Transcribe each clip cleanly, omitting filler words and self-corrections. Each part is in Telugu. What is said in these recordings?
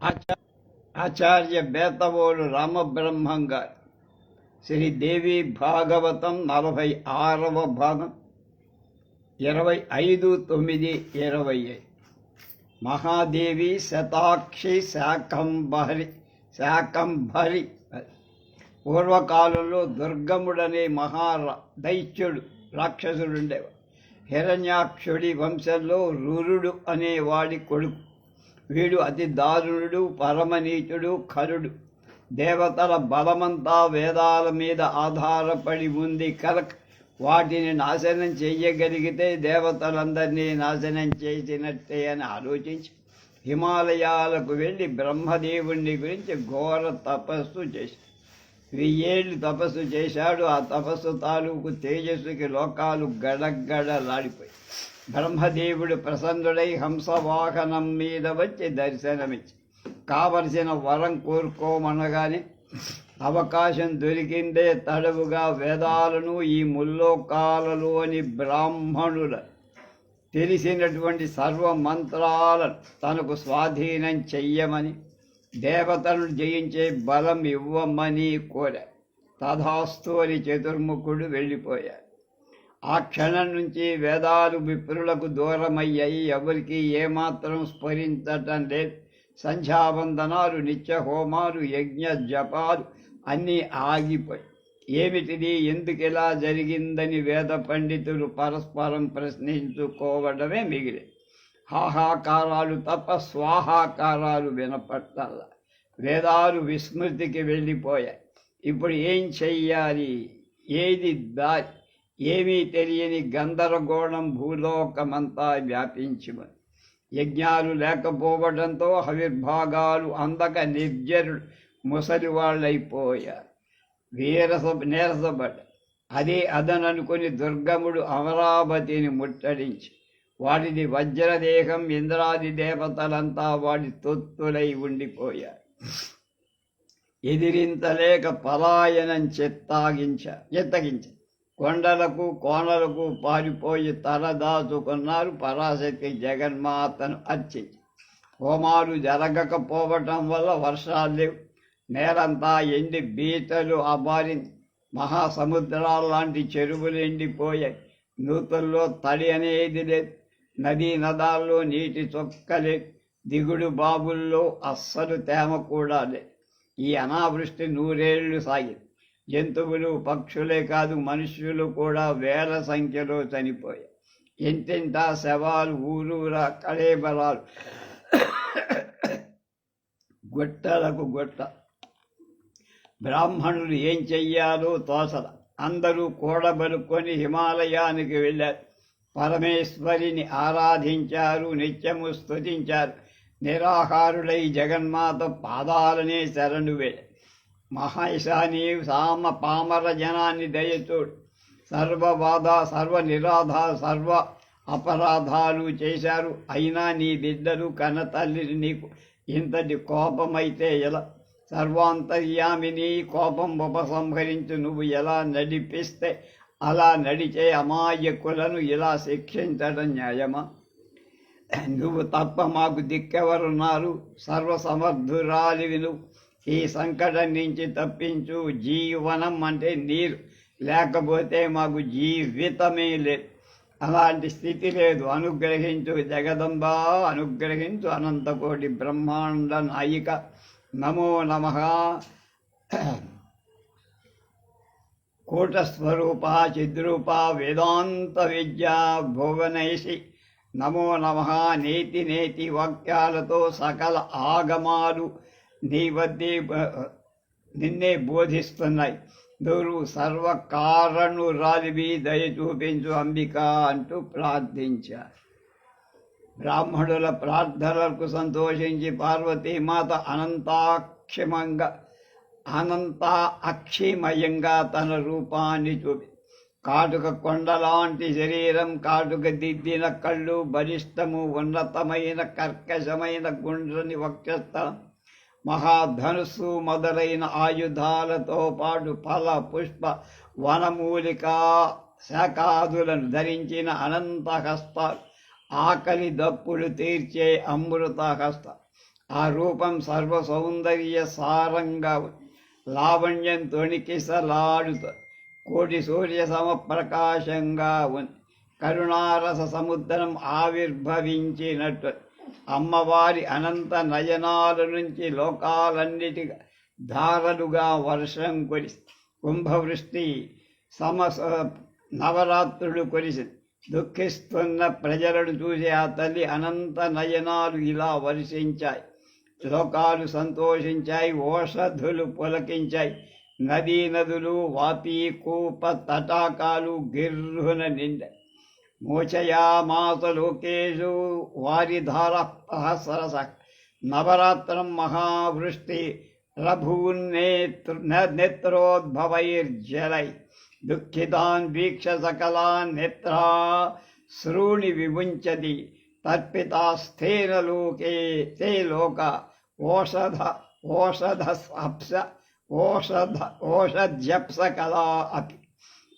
ఆచార్య బేతవోలు రామబ్రహ్మం గారు శ్రీదేవి భాగవతం 46వ భాగం 25/9/25 మహాదేవి శతాక్షి శాకంభరి పూర్వకాలంలో దుర్గముడనే దైత్యుడు రాక్షసుడుండేవాడు. హిరణ్యాక్షుడి వంశంలో రురుడు అనేవాడి కొడుకు. వీడు అతి దారుణుడు, పరమనీచుడు, ఖరుడు. దేవతల బలమంతా వేదాల మీద ఆధారపడి ఉంది కనుక వాటిని నాశనం చెయ్యగలిగితే దేవతలందరినీ నాశనం చేసినట్టే అని ఆలోచించి హిమాలయాలకు వెళ్ళి బ్రహ్మదేవుణ్ణి గురించి ఘోర తపస్సు చేశాడు. 1000 ఏళ్ళు తపస్సు చేశాడు. ఆ తపస్సు తాలూకు తేజస్సుకి లోకాలు గడగడలాడిపోయి బ్రహ్మదేవుడు ప్రసన్నుడై హంసవాహనం మీద వచ్చి దర్శనమిచ్చి కావలసిన వరం కోరుకోమనగానే అవకాశం దొరికిందే తడవుగా వేదాలను ఈ ముల్లోకాలలోని బ్రాహ్మణుల తెలిసినటువంటి సర్వ మంత్రాలను తనకు స్వాధీనం చెయ్యమని దేవతలను జయించే బలం ఇవ్వమని కోరాడు. తథాస్తు అని చతుర్ముఖుడు వెళ్ళిపోయాడు. ఆ క్షణం నుంచి వేదాలు విప్రులకు దూరమయ్యాయి. ఎవరికి ఏమాత్రం స్మరించటం లేదు. సంధ్యావందనాలు, నిత్య హోమాలు, యజ్ఞ జపాలు అన్నీ ఆగిపోయి ఏమిటిది, ఎందుకు ఇలా జరిగిందని వేద పండితులు పరస్పరం ప్రశ్నించుకోవడమే మిగిలి. హాహాకారాలు తప్ప స్వాహాకారాలు వినపట్టాల. వేదాలు విస్మృతికి వెళ్ళిపోయాయి. ఇప్పుడు ఏం చెయ్యాలి, ఏది దారి, ఏమీ తెలియని గందరగోళం భూలోకమంతా వ్యాపించిమని. యజ్ఞాలు లేకపోవడంతో హవిర్భాగాలు అందక నిర్జరుడు ముసలివాళ్ళైపోయారు. నీరసపడ్డారు. అదే అదననుకుని దుర్గముడు అమరావతిని ముట్టడించి వాటిది వజ్రదేహం ఇంద్రాది దేవతలంతా వాడి తొత్తులై ఉండిపోయారు. ఎదిరింతలేక పలాయనం ఎత్తగించ కొండలకు కోనలకు పారిపోయి తలదాచుకున్నారు. పరాశక్తి జగన్మాతను అర్చించి హోమాలు జరగకపోవటం వల్ల వర్షాలు లేవు. నేలంతా ఎండి బీటలు అబారింది. మహాసముద్రాల్లాంటి చెరువులు ఎండిపోయాయి. నూతుల్లో తడి అనేది లేదు. నదీ నదాల్లో నీటి చొక్కలేదు. దిగుడు బాబుల్లో అస్సలు తేమ కూడా లేదు. ఈ అనావృష్టి 100 ఏళ్ళు సాగింది. జంతువులు పక్షులే కాదు, మనుష్యులు కూడా వేల సంఖ్యలో చనిపోయాయి. ఇంటింటా శవాలు, ఊరూరా కళేబరాలు, గుట్టలకు గుట్ట. బ్రాహ్మణులు ఏం చెయ్యాలో తోసల. అందరూ కూడబలుకొని హిమాలయానికి వెళ్ళారు. పరమేశ్వరిని ఆరాధించారు, నిత్యము స్తుతించారు. నిరాహారులై జగన్మాత పాదాలనే శరణు వేళ. మహేశాని సామ పామర జనాన్ని దయచూడు. సర్వ అపరాధాలు చేశారు. అయినా నీ బిడ్డలు కన్నతల్లిని నీకు ఇంతటి కోపమైతే ఎలా? సర్వాంతర్యామిని కోపం ఉపసంహరించు. నువ్వు ఎలా నడిపిస్తే అలా నడిచే అమాయకులను ఇలా శిక్షించడం న్యాయమా? నువ్వు తప్ప మాకు దిక్కెవరున్నారు? సర్వసమర్థురాలివి నువ్వు. ఈ సంకటం నుంచి తప్పించు. జీవనం అంటే నీరు, లేకపోతే మాకు జీవితమే లేదు. అలాంటి స్థితి లేదు. అనుగ్రహించు జగదంబా, అనుగ్రహించు అనంతకోటి బ్రహ్మాండ నాయిక. నమో నమః. కూటస్వరూప చిద్రూప వేదాంత విద్యా భువనైషి నమో నమః. నేతి నేతి వాక్యాలతో సకల ఆగమాలు నిన్నే బోధిస్తున్నాయి. నువ్వు సర్వకారణురాలివి, దయ చూపించు అంబిక అంటూ ప్రార్థించారు. బ్రాహ్మణుల ప్రార్థనలకు సంతోషించి పార్వతీమాత అక్షిమయంగా తన రూపాన్ని చూపి కాటుక కొండలాంటి శరీరం, కాటుక దిద్దిన కళ్ళు, బలిష్టము ఉన్నతమైన కర్కశమైన గుండ్రని వక్షస్థలం, మహాధనుస్సు మొదలైన ఆయుధాలతో పాటు ఫల పుష్ప వనమూలికా శాఖాదులను ధరించిన అనంత హస్తాలు, ఆకలి దప్పులు తీర్చే అమృత హస్త, ఆ రూపం సర్వ సౌందర్య సారంగా లావణ్యం తొణికిసలాడుతూ కోటి సూర్య సమప్రకాశంగా ఉంది. కరుణారస సముద్రం ఆవిర్భవించినట్టు అమ్మవారి అనంత నయనాల నుంచి లోకాలన్నిటిగా ధారలుగా వర్షం కురిసి కుంభవృష్టి నవరాత్రులు కురిసి దుఃఖిస్తున్న ప్రజలను చూసి ఆ తల్లి అనంత నయనాలు ఇలా వర్షించాయి. లోకాలు సంతోషించాయి, ఓషధులు పులకించాయి, నదులు వాపి కూప తటాకాలు గిర్రున నిండాయి. మోచయామాస లోకేషు వారిధార సహస్రస నవరాత్రం మహావృష్టి రభూన్నేత్రోద్భవైర్జలై దుఃఖితాన్ వీక్ష సకలాన్ నేత్రా శ్రూణి విముంచతి తర్పితాస్థేన లోకే తే లోక ఓషధ్యప్సకలా అపి.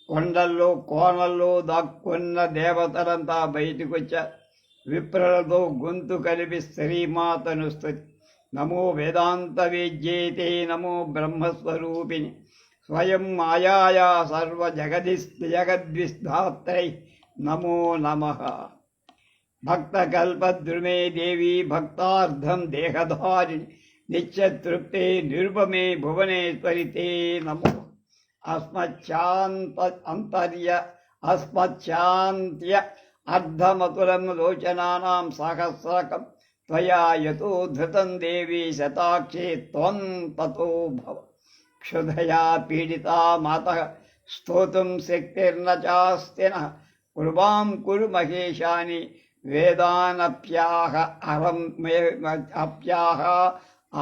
కొండల్లో కోనల్లో దాక్కున్న దేవతలంతా బయటకు వచ్చారు. విప్రులతో గొంతు కలిపి శ్రీమాతను స్తుతి. నమో వేదాంత వేద్యేతే నమో బ్రహ్మస్వరూపిణి స్వయం మాయాయా సర్వ జగద్విధాత్రై నమో నమః. భక్తకల్పద్రుమే దేవి భక్తార్థం దేహధారిణి నిత్యతృప్తే నిరుపమే భువనేశ్వరి తే నమో. అస్మచ్చాంత్య అర్ధమతులం లోచనానాం సహస్రకం త్వయా యతోధృతం దేవి శతాక్షే త్వం తతో భవ. క్షుధయా పీడితా మాతః స్తోతుం శక్తిర్న చాస్తిన కృపాం కురు మహేశాని వేదానప్యాహ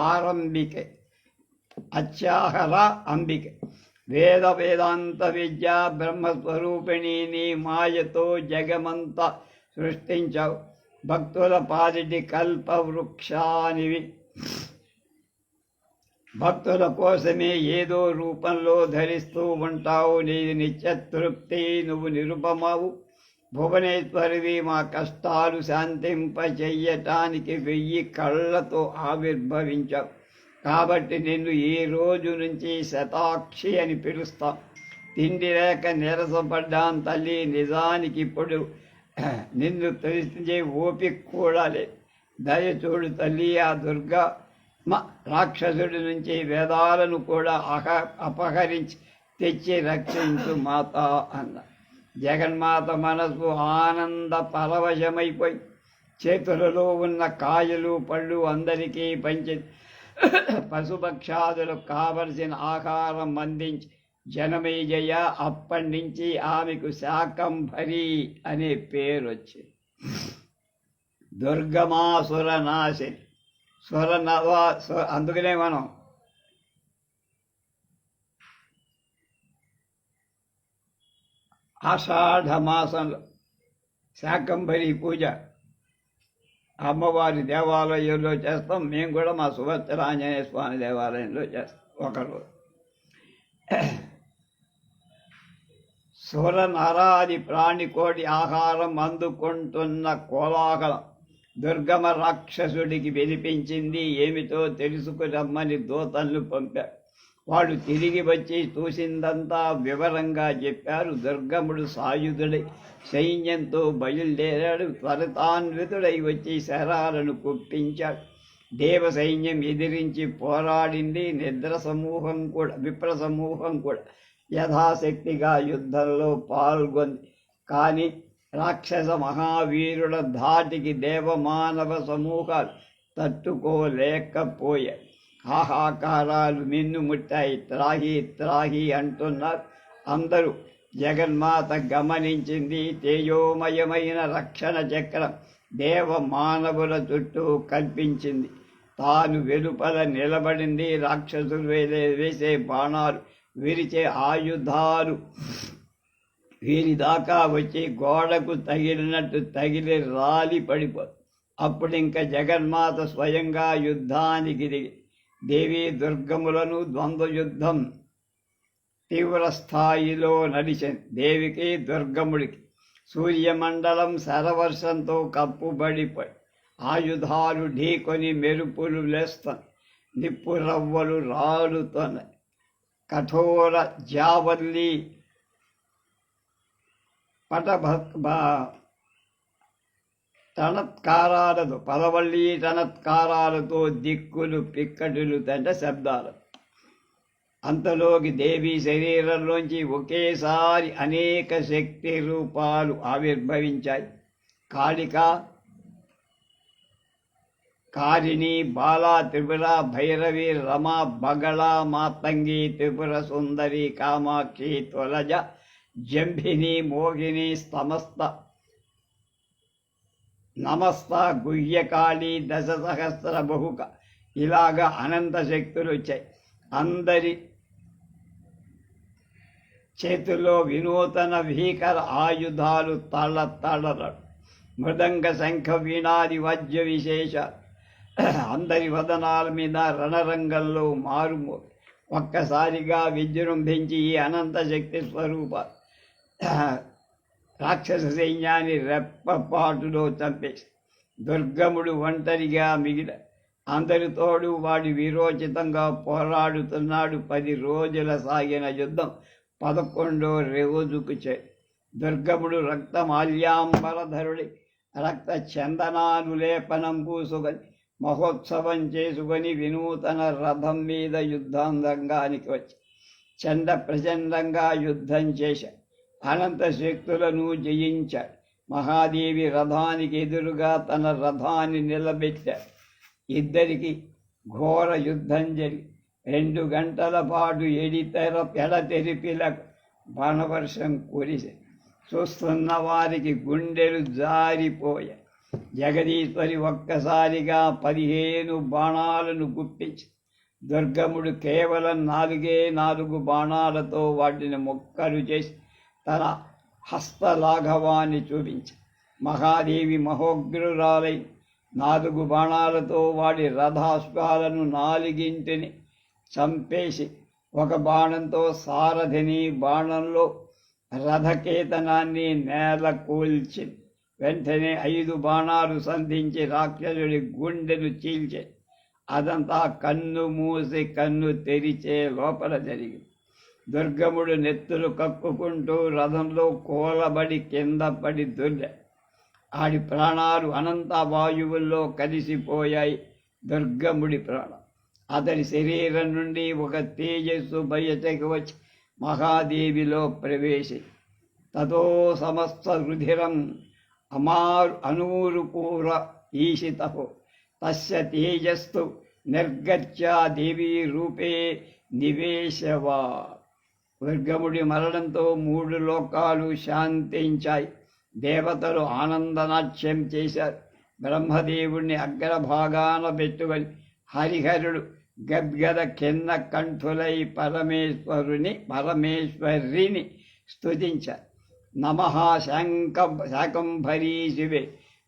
ఆరంభికే అత్యాహర అంబికే. వేదాంత విద్యా బ్రహ్మస్వరూపిణి నీ మాయతో జగమంత సృష్టించావు. భక్తుల పాలిటి కల్పవృక్షానివి. భక్తుల కోసమే ఏదో రూపంలో ధరిస్తూ ఉంటావు. నీది నిత్యతృప్తి, నువ్వు నిరుపమావు. భువనేశ్వరివి, మా కష్టాలు శాంతింపచెయ్యటానికి 1000 కళ్ళతో ఆవిర్భవించావు. కాబట్టి నిన్ను ఈ రోజు నుంచి శతాక్షి అని పిలుస్తాం. తిండి లేక నీరసపడ్డాం తల్లి. నిజానికి ఇప్పుడు నిన్ను తెలిసించే ఓపిక కూడా లేదు. దయచూడు తల్లి. ఆ దుర్గమ్మ రాక్షసుడి నుంచి వేదాలను కూడా అపహరించి తెచ్చి రక్షించు మాత అన్న. జగన్మాత మనసు ఆనంద పరవశమైపోయి చేతులలో ఉన్న కాయలు పళ్ళు అందరికీ పంచి పశుపక్షాదులకు కావలసిన ఆహారం అందించి జనమేజయ. అప్పటి నుంచి ఆమెకు శాకంభరి అనే పేరు వచ్చింది. దుర్గమాసుర నాశిని అందుకనే మనం ఆషాఢ మాసంలో శాకంభరి పూజ అమ్మవారి దేవాలయంలో చేస్తాం. మేము కూడా మా సుభద్ర ఆంజనేయ స్వామి దేవాలయంలో చేస్తాం. ఒకరోజు సుర నరాది ప్రాణికోటి ఆహారం అందుకుంటున్న కోలాహలం దుర్గమ రాక్షసుడికి వినిపించింది. ఏమిటో తెలుసుకురమ్మని దూతలను పంపారు. వాడు తిరిగి వచ్చి చూసిందంతా వివరంగా చెప్పారు. దుర్గముడు సాయుధుడై సైన్యంతో బయలుదేరాడు. త్వరితాన్వితుడై వచ్చి శరాలను కుప్పించాడు. దేవ సైన్యం ఎదిరించి పోరాడింది. విప్ర సమూహం కూడా యథాశక్తిగా యుద్ధంలో పాల్గొంది. కానీ రాక్షస మహావీరుల ధాటికి దేవమానవ సమూహాలు తట్టుకోలేకపోయాయి. హాహాకారాలు మిన్నుముట్టాయి. త్రాహి త్రాహి అంటున్నారు అందరూ. జగన్మాత గమనించింది. తేజోమయమైన రక్షణ చక్రం దేవ మానవుల చుట్టూ కల్పించింది. తాను వెలుపల నిలబడింది. రాక్షసులు వేసే బాణాలు, విరిచే ఆయుధాలు వీరి దాకా వచ్చి గోడకు తగిలినట్టు తగిలి రాలి పడిపోదు. అప్పుడు ఇంకా జగన్మాత స్వయంగా యుద్ధానికి దిగి దేవీ దుర్గములను ద్వంద్వ యుద్ధం తీవ్ర స్థాయిలో నడిచింది. దేవికి దుర్గముడికి సూర్యమండలం శరవర్షంతో కప్పుబడిపోయి ఆయుధాలు ఢీకొని మెరుపులు లేస్తాయి, నిప్పు రవ్వలు రాలుతున్నాయి. కఠోర జావల్లి టనత్కారాలతో దిక్కులు పిక్కటులు శబ్దాలు. అంతలోకి దేవి శరీరంలోంచి ఒకేసారి అనేక శక్తి రూపాలు ఆవిర్భవించాయి. కాళిక, కారిణి, బాలా, త్రిపుర, భైరవి, రమ, బగళ, మాతంగి, త్రిపుర సుందరి, కామాక్షి, త్వరజ, జంభిని, మోహిని, నమస్త, గుహ్యకాళి, దశసహస్ర బహుక, ఇలాగా అనంత శక్తులు వచ్చాయి. అందరి చేతుల్లో వినూతన భీకర ఆయుధాలు, తళతళలు, మృదంగ, శంఖ, వీణాది వాద్య విశేష. అందరి వదనాల మీద రణరంగంలో మారుమో ఒక్కసారిగా విజృంభించి ఈ అనంత శక్తి స్వరూప రాక్షస సైన్యాన్ని రెప్పపాటులో చంపేసి దుర్గముడు ఒంటరిగా మిగిల. అందరితోడు వాడి వీరోచితంగా పోరాడుతున్నాడు. 10 రోజుల సాగిన యుద్ధం 11వ రోజుకు దుర్గముడు రక్తమాల్యాంబరధరుడి రక్త చందనానులేపనం పూసుకొని మహోత్సవం చేసుకొని వినూతన రథం మీద యుద్ధాంగంగానికి వచ్చి చండ ప్రచండంగా యుద్ధం చేశాడు. అనంత శక్తులను జయించాడు. మహాదేవి రథానికి ఎదురుగా తన రథాన్ని నిలబెట్టాడు. ఇద్దరికి ఘోర యుద్ధం జరిగి 2 గంటల పాటు ఎడతెరిపిలకు బాణవర్షం కురిసి చూస్తున్న వారికి గుండెలు జారిపోయాయి. జగదీశ్వరి ఒక్కసారిగా 15 బాణాలను గుప్పించి దుర్గముడు కేవలం 4 బాణాలతో వాటిని మొక్కలు చేసి తన హస్తలాఘవాన్ని చూపించి మహాదేవి మహోగ్రురాలై 4 బాణాలతో వాడి రథాశ్వాలను 4 చంపేసి ఒక బాణంతో సారథిని, బాణంలో రథకేతనాన్ని నేల కూల్చింది. వెంటనే 5 బాణాలు సంధించి రాక్షసుడి గుండెను చీల్చే. అదంతా కన్ను మూసి కన్ను తెరిచే లోపల జరిగింది. దుర్గముడు నెత్తులు కక్కుకుంటూ రథంలో కోలబడి కింద పడి దొర్లే. ఆడి ప్రాణాలు అనంత వాయువుల్లో కలిసిపోయాయి. దుర్గముడి ప్రాణం అతడి శరీరం నుండి ఒక తేజస్సు బయటకు వచ్చి మహాదేవిలో ప్రవేశి తతో సమస్త రుధిరం అనూరుపూర ఈశితః తస్య తేజస్తు నిర్గత్య దేవీ రూపే నివేశవా. దుర్గముడి మరణంతో 3 లోకాలు శాంతించాయి. దేవతలు ఆనందనాట్యం చేశారు. బ్రహ్మదేవుణ్ణి అగ్రభాగాన పెట్టుకొని హరిహరుడు గద్గద కింద కంఠులై పరమేశ్వరిని స్తుతించారు. నమః శాకంభరీ శివే,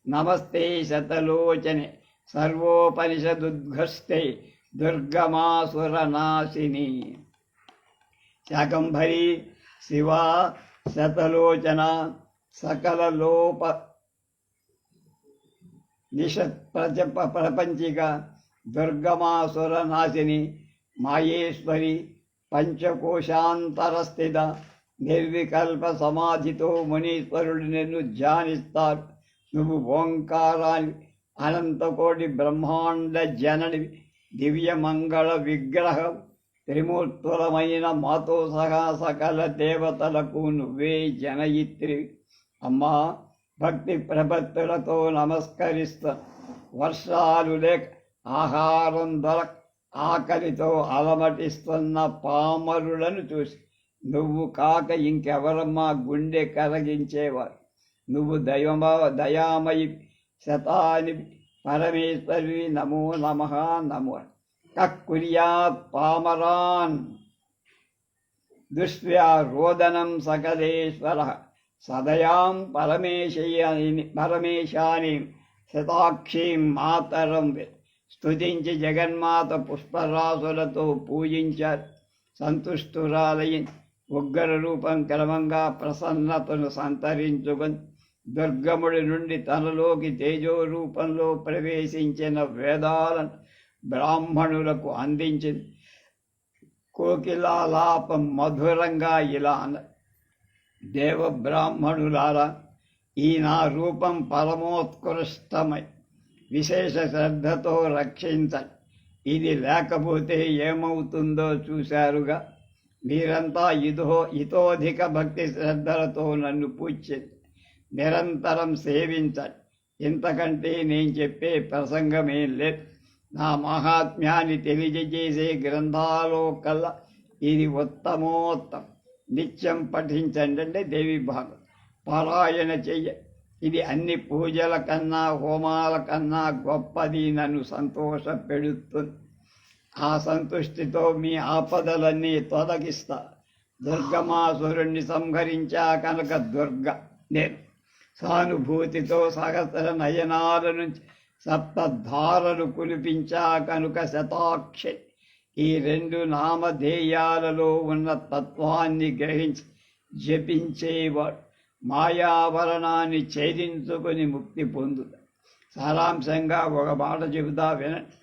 నమస్తే శతలోచనే, సర్వోపనిషదుద్ఘస్తే దుర్గమాసురనాశిని. శాకంభరీ శివ, శతలోచన, సకల లోప ప్రపంచిక, దుర్గమాసురనాశిని, మాయేశ్వరి, పంచకోశాంతరస్థిత, నిర్వికల్ప సమాధితో మునీశ్వరుడు నిన్ను ధ్యానిస్తారు. నువ్వు ఓంకారాన్ని, అనంతకోటి బ్రహ్మాండ జనని, దివ్యమంగళ విగ్రహం, త్రిమూర్తులమైన మాతో సహా సకల దేవతలకు నువ్వే జనయిత్రి. అమ్మా, భక్తి ప్రపత్తులతో నమస్కరిస్తా. వర్షాలు లేక ఆహారం దొరక ఆకలితో అలమటిస్తున్న పామరులను చూసి నువ్వు కాక ఇంకెవరమ్మా గుండె కరగించేవారు. నువ్వు దయామయి, శతాని, పరమేశ్వరి, నమో నమః నమో. కక్కుర్యాత్ పామరాన్ దృష్ట్యా రోదనం సకలేశ్వర, సదయాం పరమేశాని శతాక్షీం మాతరం. స్తుతించి జగన్మాత పుష్పరాసులతో పూజించారు. సంతుష్టురాలయ్యి ఉగ్ర రూపం క్రమంగా ప్రసన్నతను సంతరించుకొని దుర్గముడి నుండి తనలోకి తేజో రూపంలో ప్రవేశించిన వేదాలను బ్రాహ్మణులకు అందించింది. కోకిలాలాపం మధురంగా ఇలా అన్న, దేవ బ్రాహ్మణులారా, ఈ నా రూపం పరమోత్కృష్టమై విశేష శ్రద్ధతో రక్షించండి. ఇది లేకపోతే ఏమవుతుందో చూశారుగా. మీరంతా ఇతోధిక భక్తి శ్రద్ధలతో నన్ను పూజించండి, నిరంతరం సేవించండి. ఇంతకంటే నేను చెప్పే ప్రసంగమేం లేదు. నా మహాత్మ్యాన్ని తెలియజేసే గ్రంథాలో కల్లా ఇది ఉత్తమోత్తం. నిత్యం పఠించండి అంటే దేవి భాగం పారాయణ చెయ్య. ఇది అన్ని పూజల కన్నా హోమాల కన్నా గొప్పది, నన్ను సంతోష పెడుతుంది. ఆ సంతుష్టితో మీ ఆపదలన్నీ తొలగిస్తా. దుర్గమాసురుణ్ణి సంహరించా కనుక దుర్గ నేను. సానుభూతితో సహస్ర నయనాల నుంచి సప్తధారలు కులిపించా కనుక శతాక్షి. ఈ రెండు నామధేయాలలో ఉన్న తత్వాన్ని గ్రహించి జపించేవాడు మాయావరణాన్ని ఛేదించుకొని ముక్తి పొందుతాడు. సారాంశంగా ఒక మాట చెబుతా వినండి.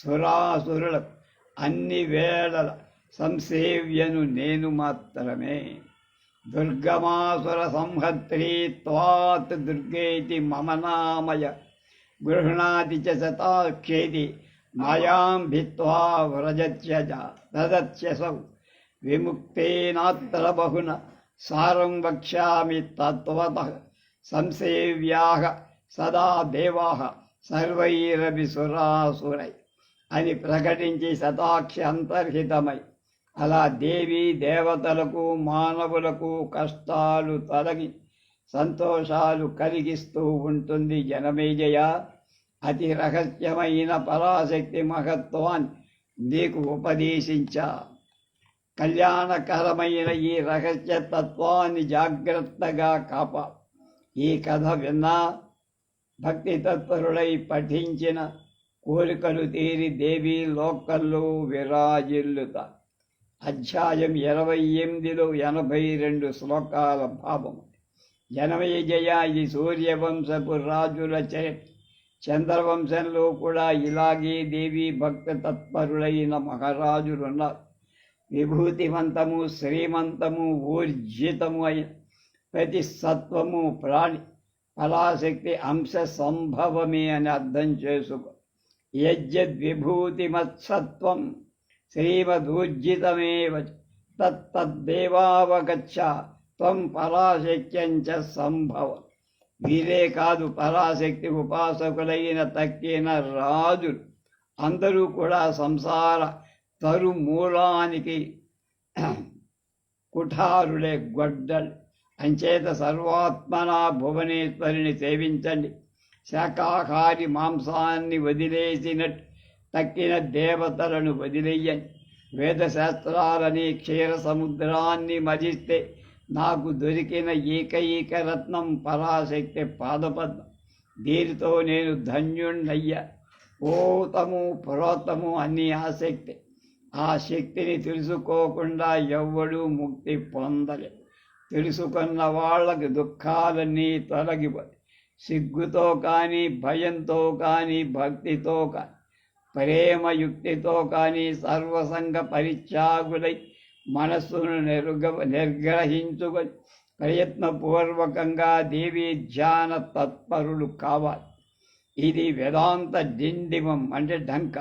సురాసురులకు అన్ని వేళల సంసేవ్యను నేను మాత్రమే. దుర్గమాసుర సంహత్రీ త్వాత్ దుర్గేతి మమ నామయ గృహణాతి చ శతాక్షేతి మాయాం భిత్వా వ్రజత్యసౌ విముక్తేనాత్ర బహున సారం వక్ష్యామి తత్వతః సంసేవ్యాః సదా దేవాః సర్వైరపి సురాసురై అని ప్రకటించి శతాక్షి అంతర్హితమై అలా దేవీ దేవతలకు మానవులకు కష్టాలు తొలగి సంతోషాలు కలిగిస్తూ ఉంటుంది. జనమేజయ, అతి రహస్యమైన పరాశక్తి మహత్వాన్ని నీకు ఉపదేశించా. కళ్యాణకరమైన ఈ రహస్య తత్వాన్ని జాగ్రత్తగా కాపా. ఈ కథ విన్నా భక్తి తత్పరులై పఠించిన కోరికలు తీరి దేవీ లోకల్లో విరాజిల్లుతా. అధ్యాయం 28లో 82 శ్లోకాల భావం. జనమేజయ, ఇది సూర్యవంశపు రాజుల చరిత్ర. చంద్రవంశంలో కూడా ఇలాగే దేవీ భక్త తత్పరులైన మహారాజులున్నారు. విభూతివంతము, శ్రీమంతము, ఊర్జితము అయిన ప్రతి సత్వము ప్రాణి పరాశక్తి అంశ సంభవమే అని అర్థం చేసుకో. యజ్జద్విభూతిమత్సత్వం శ్రీమదూర్జితమేవ తత్తద్దేవావగచ్చ త్వం పరాశక్త్యంచ సంభవ. వీరే కాదు, పరాశక్తి ఉపాసకులైన తక్కిన రాజులు అందరూ కూడా సంసార తరుమూలానికి కుఠారులే, గొడ్డలు. అంచేత సర్వాత్మనా భువనేశ్వరిని సేవించండి. శాకాహారి మాంసాన్ని వదిలేసినట్టు తక్కిన దేవతలను వదిలేయండి. వేదశాస్త్రాలని క్షీర సముద్రాన్ని మదిస్తే నాకు దొరికిన ఏకైక రత్నం పరాశక్తి పాదపద్మం. దీనితో నేను ధన్యుణ్ణయ్యా. ఓతము పురోతము అన్ని ఆసక్తి. ఆ శక్తిని తెలుసుకోకుండా ఎవ్వడూ ముక్తి పొందలే. తెలుసుకున్న వాళ్ళకి దుఃఖాలన్నీ తొలగిపోయి సిగ్గుతో కానీ, భయంతో కానీ, భక్తితో కానీ, ప్రేమయుక్తితో కానీ సర్వసంగ పరిత్యాగులై మనస్సును నిర్గ్రహించుకొని ప్రయత్నపూర్వకంగా దేవీ ధ్యాన తత్పరులు కావాలి. ఇది వేదాంత డిండిమం అంటే ఢంక.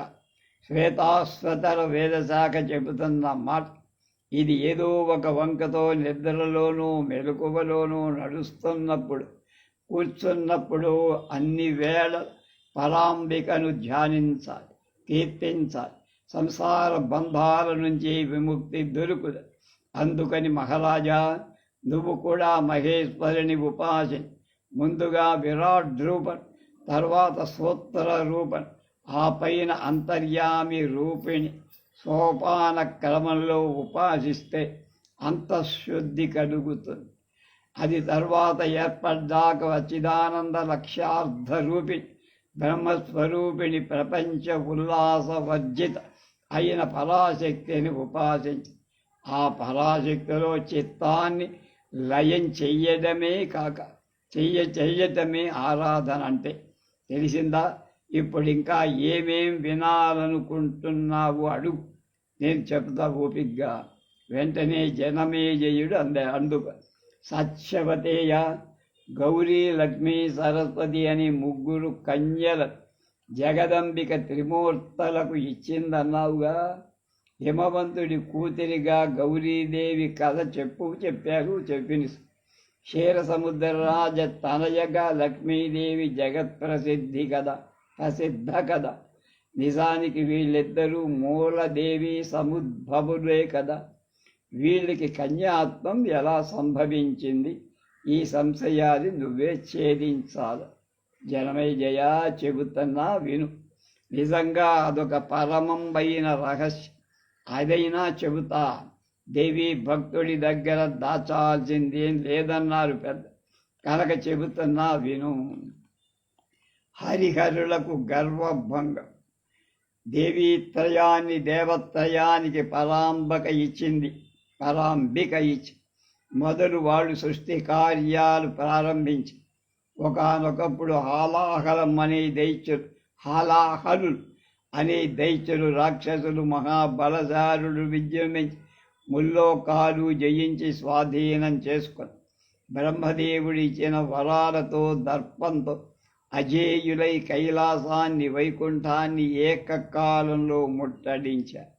శ్వేతాశ్వతర వేదశాఖ చెబుతున్న మాట. ఇది ఏదో ఒక వంకతో నిద్రలోనూ మెలకువలోనూ నడుస్తున్నప్పుడు, కూర్చున్నప్పుడు అన్ని వేళ పరాంబికను ధ్యానించాలి, కీర్తించాలి. సంసార బంధాల నుంచి విముక్తి దొరుకుదు. అందుకని మహారాజా, నువ్వు కూడా మహేశ్వరుని ఉపాసని. ముందుగా విరాట్ రూపం, తర్వాత సూత్ర రూపం, ఆ పైన అంతర్యామి రూపిణి సోపాన క్రమంలో ఉపాసిస్తే అంతఃశుద్ధి కలుగుతుంది. అది తర్వాత ఏర్పడ్డాక వచ్చిదానంద లక్ష్యార్థ రూపిణి బ్రహ్మస్వరూపిణి ప్రపంచ ఉల్లాసవర్జిత అయిన పరాశక్తిని ఉపాసించి ఆ పరాశక్తిలో చిత్తాన్ని లయం చెయ్యడమే కాక చెయ్యటమే ఆరాధన అంటే. తెలిసిందా? ఇప్పుడు ఇంకా ఏమేం వినాలనుకుంటున్నావు అడుగు, నేను చెప్తా ఓపిగ్గా. వెంటనే జనమేజయుడు అందుకు సత్యవతేయ, గౌరీ, లక్ష్మీ, సరస్వతి అని ముగ్గురు కన్యల జగదంబిక త్రిమూర్తులకు ఇచ్చిందన్నావుగా. హిమవంతుడి కూతురిగా గౌరీదేవి కథ చెప్పారు. చెప్పింది క్షీరసముద్రరాజ తనయగా లక్ష్మీదేవి ప్రసిద్ధ కథ. నిజానికి వీళ్ళిద్దరూ మూలదేవి సముద్భవులే కదా. వీళ్ళకి కన్యాత్వం ఎలా సంభవించింది? ఈ సంశయాన్ని నువ్వే ఛేదించాలి. జనమేజయ, చెబుతున్నా విను. నిజంగా అదొక పరమంబైన రహస్యం. అదైనా చెబుతా. దేవి భక్తుడి దగ్గర దాచాల్సింది ఏం లేదన్నారు పెద్ద, కనుక చెబుతున్నా విను. హరిహరులకు గర్వభంగం. దేవత్రయానికి పరాంబిక ఇచ్చి మొదలు వాళ్ళు సృష్టి కార్యాలు ప్రారంభించి ఒకానొకప్పుడు హాలాహలులు అనే దైత్యులు రాక్షసులు మహాబలశారులు విజృంభించి ముల్లోకాలు జయించి స్వాధీనం చేసుకొని బ్రహ్మదేవుడి ఇచ్చిన వరాలతో దర్పంతో అజేయులై కైలాసాన్ని వైకుంఠాన్ని ఏకకాలంలో ముట్టడించారు.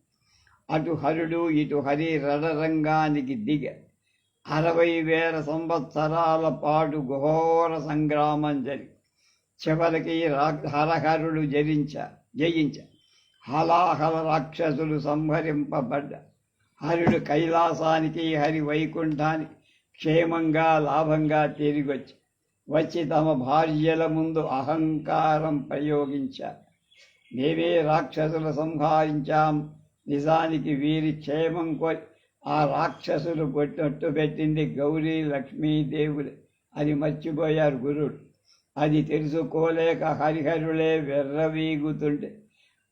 అటు హరుడు ఇటు హరి రణరంగానికి దిగారు. 60,000 సంవత్సరాల పాటు ఘోర సంగ్రామం జరిగి చివరికి హరహరుడు జయించారు. హలాహల రాక్షసులు సంహరింపబడ్డారు. హరుడు కైలాసానికి, హరి వైకుంఠానికి క్షేమంగా లాభంగా వచ్చి తమ భార్యల ముందు అహంకారం ప్రయోగించారు. మేమే రాక్షసులు సంహరించాం. నిజానికి వీరి క్షేమం కోరి ఆ రాక్షసులు కొట్టినట్టు పెట్టింది గౌరీ లక్ష్మీదేవులే అని మర్చిపోయారు గురుడు. అది తెలుసుకోలేక హరిహరులే వెర్రవీగుతుంటే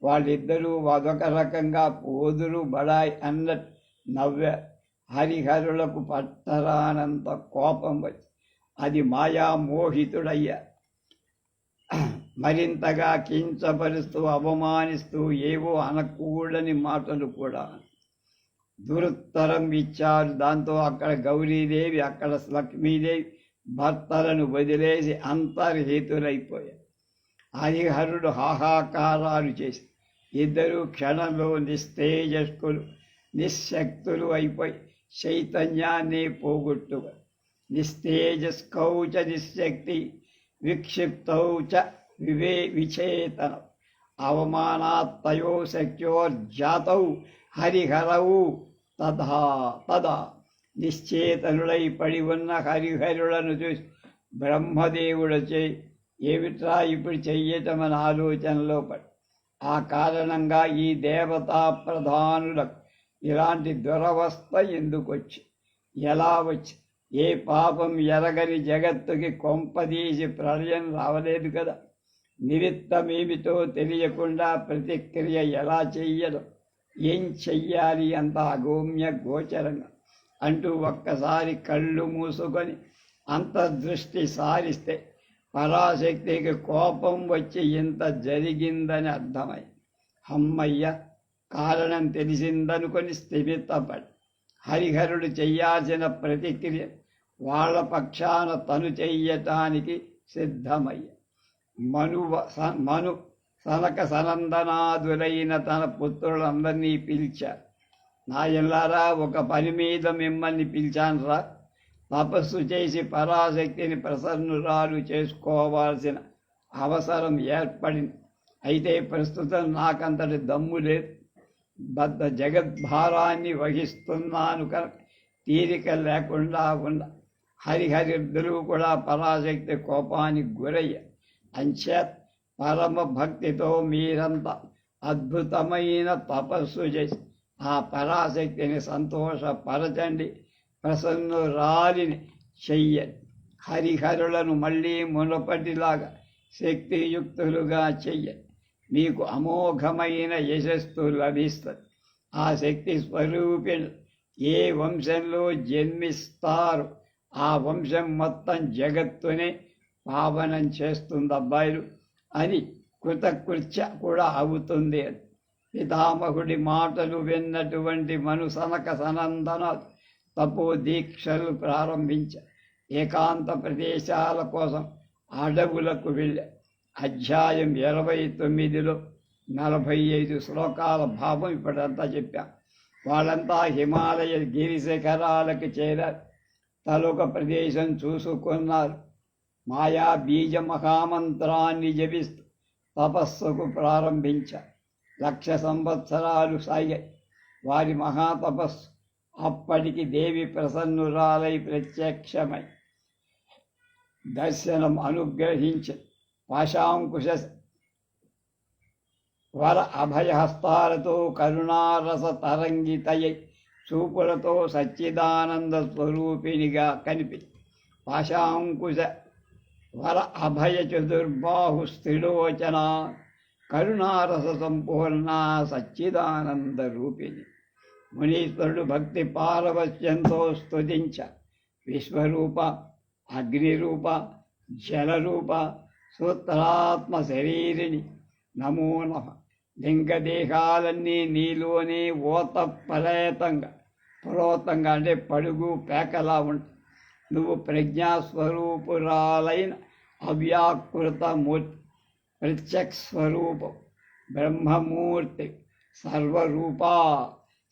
వాళ్ళిద్దరూ అదొక రకంగా పోదురు బడాయి అన్నట్టు నవ్వారు. హరిహరులకు పట్టరానంత కోపం వచ్చి అది మాయామోహితుడయ్యా. మరింతగా కించపరుస్తూ అవమానిస్తూ ఏవో అనకూడని మాటలు కూడా దురుత్తరం ఇచ్చారు. దాంతో అక్కడ గౌరీదేవి, అక్కడ లక్ష్మీదేవి భర్తలను వదిలేసి అంతర్హితులైపోయారు. హరిహరుడు హాహాకారాలు చేసి ఇద్దరు క్షణంలో నిశ్శక్తులు అయిపోయి చైతన్యాన్ని పోగొట్టుగా నిస్తేజస్కౌచ నిశ్శక్తి విక్షిప్తౌచ విచేతనం అవమానాత్తయో శక్యోర్జాతౌ హరిహరౌ తదా నిశ్చేతనులై పడి ఉన్న హరిహరులను చూసి బ్రహ్మదేవుడు ఏమిట్రా ఇప్పుడు చెయ్యటమని ఆలోచనలో పడి ఆ కారణంగా ఈ దేవతా ప్రధానులకు ఇలాంటి దురవస్థ ఎందుకు వచ్చి, ఎలా వచ్చి? ఏ పాపం ఎరగని జగత్తుకి కొంపదీసి ప్రళయం రావలేదు కదా. నిమిత్తమేమిటో తెలియకుండా ప్రతిక్రియ ఎలా చెయ్యడం, ఏం చెయ్యాలి అంత అగోమ్య గోచరంగా అంటూ ఒక్కసారి కళ్ళు మూసుకొని అంతర్దృష్టి సారిస్తే పరాశక్తికి కోపం వచ్చి ఇంత జరిగిందని అర్థమై అమ్మయ్య కారణం తెలిసిందనుకొని స్థిమితపడి హరిహరుడు చెయ్యాల్సిన ప్రతిక్రియ వాళ్ళ పక్షాన తను చెయ్యటానికి సిద్ధమయ్య. మను సనక సనందనాదులైన తన పుత్రులందరినీ పిలిచారు. నాయనలారా, ఒక పని మీద మిమ్మల్ని పిలిచానురా. తపస్సు చేసి పరాశక్తిని ప్రసన్నురాలు చేసుకోవాల్సిన అవసరం ఏర్పడింది. అయితే ప్రస్తుతం నాకంతటి దమ్ము లేదు. జగద్భారాన్ని వహిస్తున్నాను కనుక తీరిక లేకుండా ఉన్న హరిహరిద్దరూ కూడా పరాశక్తి కోపానికి గురయ్య. అంచేత పరమ భక్తితో మీరంతా అద్భుతమైన తపస్సు చేసి ఆ పరాశక్తిని సంతోషపరచండి, ప్రసన్నురాలిని చెయ్యండి. హరిహరులను మళ్ళీ మునపటిలాగా శక్తియుక్తులుగా చెయ్యండి. మీకు అమోఘమైన యశస్సు లభిస్తుంది. ఆ శక్తి స్వరూపిణి ఏ వంశంలో జన్మిస్తారో ఆ వంశం మొత్తం జగత్తునే పావనం చేస్తుంది అబ్బాయిలు అని కృతకృత్య కూడా అవుతుంది అని. పితామహుడి మాటలు విన్నటువంటి మను సనక సనందనాలు తపో దీక్షలు ప్రారంభించారు. ఏకాంత ప్రదేశాల కోసం అడవులకు వెళ్ళారు. అధ్యాయం 29లో 45 శ్లోకాల భావం ఇప్పుడంతా చెప్పాం. వాళ్ళంతా హిమాలయ గిరి శిఖరాలకు చేరారు. తలొక ప్రదేశం చూసుకున్నారు. మాయా బీజ మహామంత్రాన్ని జపిస్తూ తపస్సుకు ప్రారంభించారు. 1,00,000 సంవత్సరాలు సాగాయి వారి మహాతపస్సు. అప్పటికి దేవి ప్రసన్నురాలై ప్రత్యక్షమై దర్శనం అనుగ్రహించి పాశాంకుశ వర అభయహస్తాలతో కరుణారస తరంగితయై చూపులతో సచ్చిదానంద స్వరూపిణిగా కనిపి పాశాంకుశ వర అభయ చతుర్బాహు స్థిరోచన కరుణారస సంపూర్ణ సచ్చిదానంద రూపిణి. మునీశ్వరుడు భక్తి పారవశ్యంతో స్తుతించ విశ్వరూప, అగ్నిరూప, జలరూప, సూత్రాత్మ శరీరిణి నమో నమః. లింగదేహాలన్నీ నీలోనే పురోతంగా అంటే పడుగు పేకలా ఉంటాయి. నువ్వు ప్రజ్ఞాస్వరూపురాలైన అవ్యాకృత మూర్తి, ప్రత్యక్ష స్వరూపం, బ్రహ్మమూర్తి, సర్వరూప,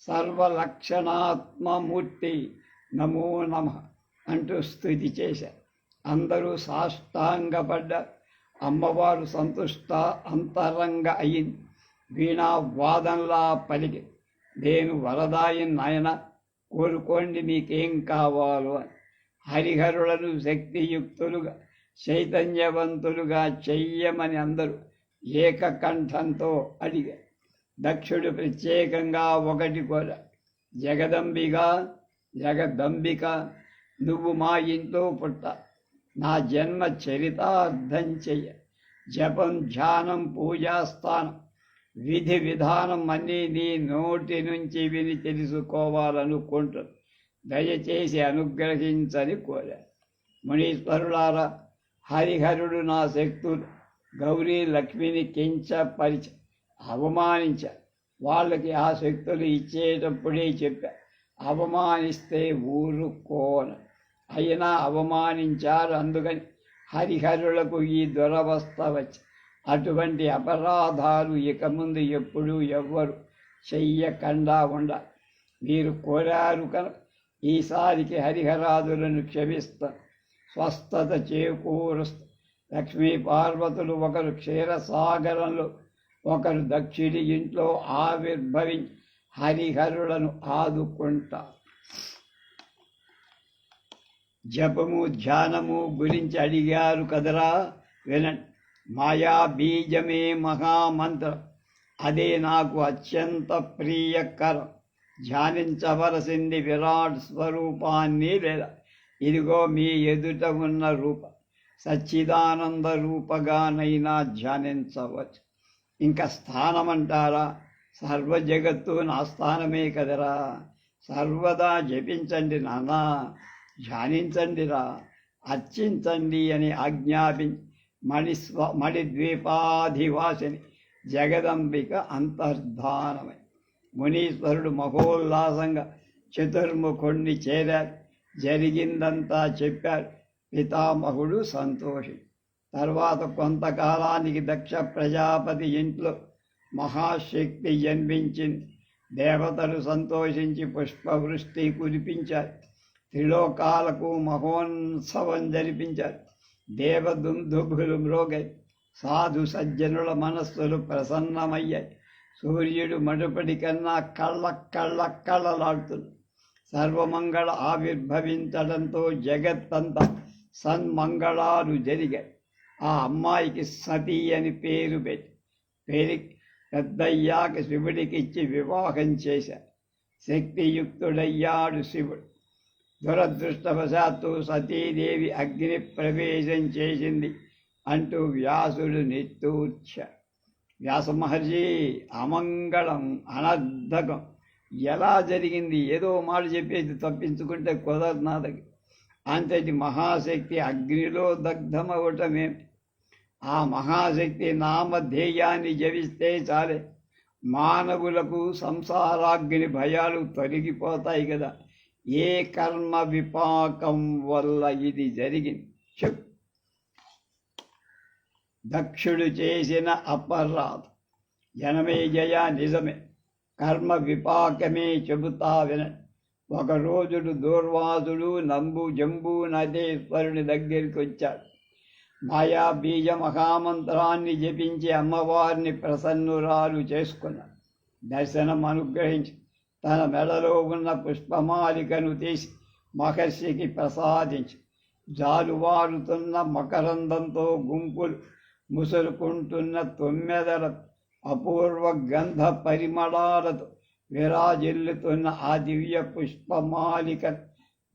సర్వలక్షణాత్మమూర్తి నమో నమః అంటూ స్తుతి చేశారు. అందరూ సాష్టాంగపడ్డారు. అమ్మవారు సంతుష్ట అంతరంగ అయింది. వీణా వాదంలా పలికి, నేను వరదాయి నాయన, కోరుకోండి మీకేం కావాలో అని. హరిహరులను శక్తియుక్తులుగా చైతన్యవంతులుగా చెయ్యమని అందరూ ఏకకంఠంతో అడిగారు. దక్షుడు ప్రత్యేకంగా ఒకటి కోరా, జగదంబిక, నువ్వు మా ఇంట్లో పుట్ట, నా జన్మ చరితార్థం చెయ్య. జపం, ధ్యానం, పూజాస్థానం, విధి విధానం అన్నీ నీ నోటి నుంచి విని తెలుసుకోవాలనుకుంటున్నాను. దయచేసి అనుగ్రహించని కోరారు. మునీశ్వరులారా, హరిహరుడు నా శక్తులు గౌరీ లక్ష్మిని కించపరిచ అవమానించారు. వాళ్ళకి ఆ శక్తులు ఇచ్చేటప్పుడే చెప్పారు, అవమానిస్తే ఊరుకోను. అయినా అవమానించారు. అందుకని హరిహరులకు ఈ దురవస్థ వచ్చి అటువంటి అపరాధాలు ఇక ముందు ఎప్పుడూ ఎవ్వరు చెయ్యకుండా ఉండాలి. మీరు కోరారు కనుక ఈసారికి హరిహరాదులను క్షమిస్తాను. స్వస్థత చేకూరుస్తూ లక్ష్మీ పార్వతులు ఒకరు క్షీరసాగరంలో, ఒకరు దక్షిణి ఇంట్లో ఆవిర్భవించి హరిహరులను ఆదుకుంటారు. జపము, ధ్యానము గురించి అడిగారు కదరా, వినండి. మాయా బీజమే మహామంత్రం, అదే నాకు అత్యంత ప్రియకరం. ధ్యానించవలసింది విరాట్ స్వరూపాన్ని లేదా ఇదిగో మీ ఎదుట ఉన్న రూప, సచ్చిదానంద రూపగానైనా ధ్యానించవచ్చు. ఇంకా స్థానమంటారా, సర్వ జగత్తు నా స్థానమే కదరా. సర్వదా జపించండి నానా, ధ్యానించండిరా, అర్చించండి అని ఆజ్ఞాపించి మణిద్వీపాధివాసిని జగదంబిక అంతర్ధానమై మునీశ్వరుడు మహోల్లాసంగా చతుర్ముఖుణ్ణి చేరారు. జరిగిందంతా చెప్పారు. పితామహుడు సంతోషి. తర్వాత కొంతకాలానికి దక్ష ప్రజాపతి ఇంట్లో మహాశక్తి జన్మించింది. దేవతలు సంతోషించి పుష్పవృష్టి కురిపించారు. త్రిలోకాలకు మహోత్సవం జరిపించారు. దేవదుందుభులు మ్రోగాయి. సాధు సజ్జనుల మనస్సులు ప్రసన్నమయ్యాయి. సూర్యుడు మడుపడి కన్నా కళ్ళలాడుతుంది. సర్వమంగళ ఆవిర్భవించడంతో జగత్తంతా సన్మంగళాలు జరిగాయి. ఆ అమ్మాయికి సతీ అని పేరు పెట్టి పెద్దయ్యాక శివుడికిచ్చి వివాహం చేశారు. శక్తియుక్తుడయ్యాడు శివుడు. దురదృష్టవశాత్తు సతీదేవి అగ్ని ప్రవేశం చేసింది అంటూ వ్యాసుడు నిట్టూర్చాడు. వ్యాస మహర్షి, అమంగళం, అనర్థకం ఎలా జరిగింది? ఏదో మాట చెప్పేది తప్పించుకుంటే కుదరదు నా దగ్గర. అంతటి మహాశక్తి అగ్నిలో దగ్ధమవటమేమిటి? ఆ మహాశక్తి నామధేయాన్ని జపిస్తే చాలే మానవులకు సంసారాగ్ని భయాలు తొలగిపోతాయి కదా. ఏ కర్మ విపాకం వల్ల ఇది జరిగింది చెప్పు. దక్షుడు చేసిన అపరాధం. జనమేజయ నిజమే, కర్మ విపాకమే చెబుతా వినండి. ఒక రోజుడు దూర్వాసుడు జంబూ నదేశ్వరుని దగ్గరికి వచ్చాడు. మాయా బీజ మహామంత్రాన్ని జపించి అమ్మవారిని ప్రసన్నురాలు చేసుకున్నాడు. దర్శనం అనుగ్రహించి తన మెడలో ఉన్న పుష్పమాలికను తీసి మహర్షికి ప్రసాదించి జాలువారుతున్న మకరందంతో గుంపులు ముసురుకుంటున్న తొమ్మెదల అపూర్వ గంధ పరిమళాలతో విరాజిల్లుతున్న ఆ దివ్య పుష్పమాలిక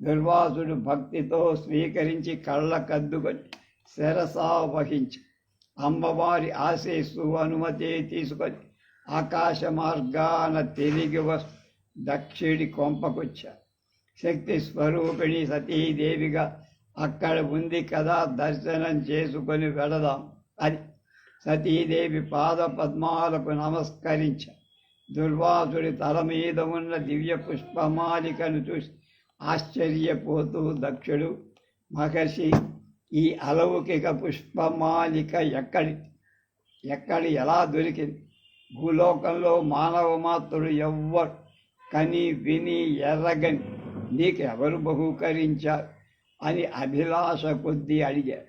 దుర్వాసుడు భక్తితో స్వీకరించి కళ్ళకద్దుకొని శిరసా వహించి అమ్మవారి ఆశీస్సు అనుమతి తీసుకొని ఆకాశ మార్గాన తిరిగి దక్షిడి కొంపకొచ్చారు. శక్తి స్వరూపిణి సతీదేవిగా అక్కడ ఉంది కదా, దర్శనం చేసుకొని వెళదాం అని సతీదేవి పాద పద్మాలకు నమస్కరించారు. దుర్వాసుడి తల మీద ఉన్న దివ్య పుష్పమాలికను చూసి ఆశ్చర్యపోతూ దక్షుడు, మహర్షి, ఈ అలౌకిక పుష్పమాలిక ఎక్కడి ఎలా దొరికింది? భూలోకంలో మానవ మాత్రుడు ఎవ్వరు కని విని ఎర్రగని నీకెవరు బహూకరించారు అని అభిలాష కొద్దీ అడిగారు.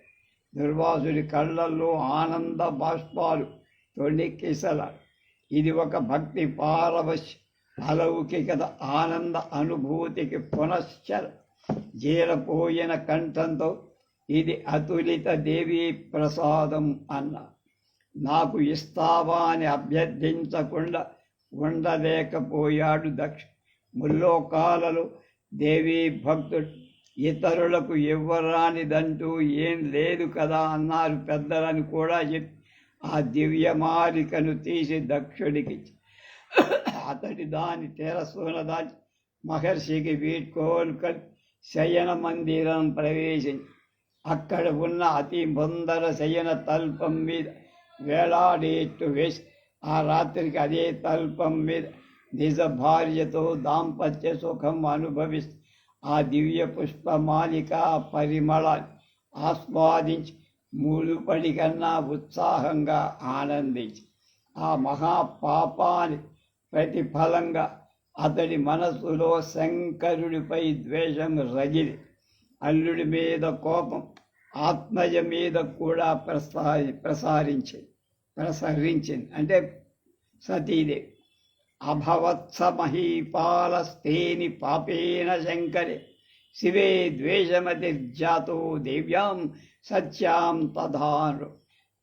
దుర్వాసుడి కళ్ళల్లో ఆనంద బాష్పాలు తొణికిసలాడు. ఇది ఒక భక్తి పారవశ్య అలౌకికత ఆనంద అనుభూతికి పునశ్చర జీరపోయిన కంఠంతో ఇది అతులిత దేవీ ప్రసాదం అన్నా. నాకు ఇస్తావా అని అభ్యర్థించకుండా ఉండలేకపోయాడు దక్ష. ముల్లోకాలలో దేవీ భక్తుడు ఇతరులకు ఇవ్వరానిదంటూ ఏం లేదు కదా అన్నారు పెద్దలని కూడా చెప్పి ఆ దివ్యమాలికను తీసి దక్షుడికి అతడి దాని తెరసున దాచి మహర్షికి వీడ్కోలుకొని శయన మందిరం ప్రవేశించి అక్కడ ఉన్న అతి ముందర శయన తల్పం మీద వేలాడేట్టు వేసి ఆ రాత్రికి అదే తల్పం మీద నిజ భార్యతో దాంపత్య సుఖం అనుభవిస్తూ ఆ దివ్య పుష్పమాలిక పరిమళాన్ని ఆస్వాదించి మునుపటి కన్నా ఉత్సాహంగా ఆనందించి ఆ మహాపాపాని ప్రతిఫలంగా అతడి మనస్సులో శంకరుడిపై ద్వేషం రగిలి అల్లుడి మీద కోపం ఆత్మజ మీద కూడా ప్రసరించింది. అంటే సతీదేవి అభవత్స మహీపాలస్తేని పాపేన శంకరే శివే ద్వేషమతిర్జాతో దేవ్యాం సత్యాం తధాను.